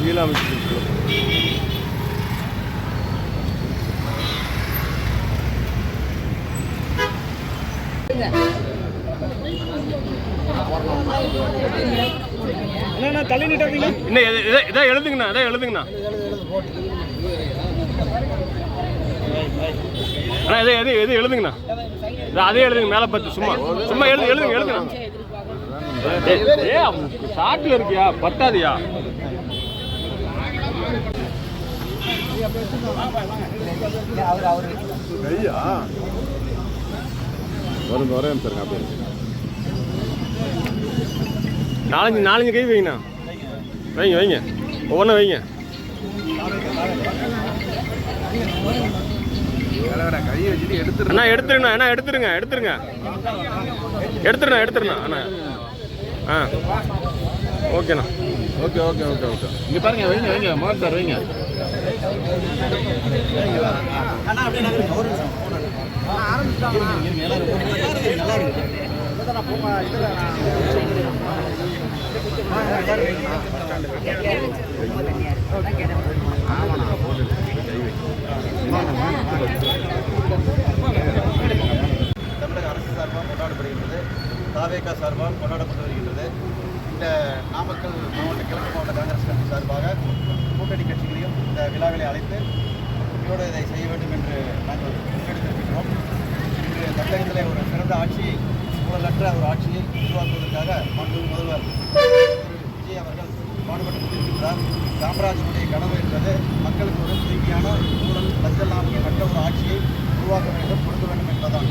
கீழே அமைச்சிருக்கு. என்ன தள்ளி நிட்டாதீங்க. இன்னும் இதை எழுதுங்கண்ணா, இதை எழுதுங்கண்ணா. அண்ணா எது எழுதுங்கண்ணா. அதே எழுதுங்க, மேலே பார்த்து சும்மா சும்மா எழுதுங்கண்ணா. சாட்டில் இருக்கியா, பத்தாதியா? கையா வரும் வரேன் சார். அப்படியே நாலஞ்சு கை வைங்கண்ணா. வைங்க ஒவ்வொன்றும் வைங்க. அண்ணா எடுத்துருங்கண்ணா. அண்ணா எடுத்துருங்க அண்ணா. ஆ ஓகேண்ணா. ஓகே. இங்கே பாருங்க, வைங்க மோகன் சார், வைங்க. தமிழக அரசு சார்பாக கொண்டாடப்படுகின்றது, தாவேகா சார்பாக கொண்டாடப்பட்டு வருகின்றது. இந்த நாமக்கல் மாவட்ட கிழக்கு மாவட்ட காங்கிரஸ் கட்சி சார்பாக கூட்டணி கட்சிகளையும் இந்த விழாவிலை அழைத்து உறுதியோடு இதை செய்ய வேண்டும் என்று நாங்கள் முன்னெடுத்திருக்கின்றோம். இன்று தமிழகத்தில் ஒரு சிறந்த ஆட்சியை, ஊழலற்ற ஒரு ஆட்சியை உருவாக்குவதற்காக மாண்புமிகு முதல்வர் விஜய் அவர்கள் பாடுபட்டு கொண்டிருக்கின்றார். காமராஜனுடைய கனவு என்பது மக்களுக்கு ஒரு தூய்மையான ஊழல் லஞ்ச லாபம் மற்ற ஒரு ஆட்சியை உருவாக்க வேண்டும், கொடுக்க வேண்டும் என்பதுதான்.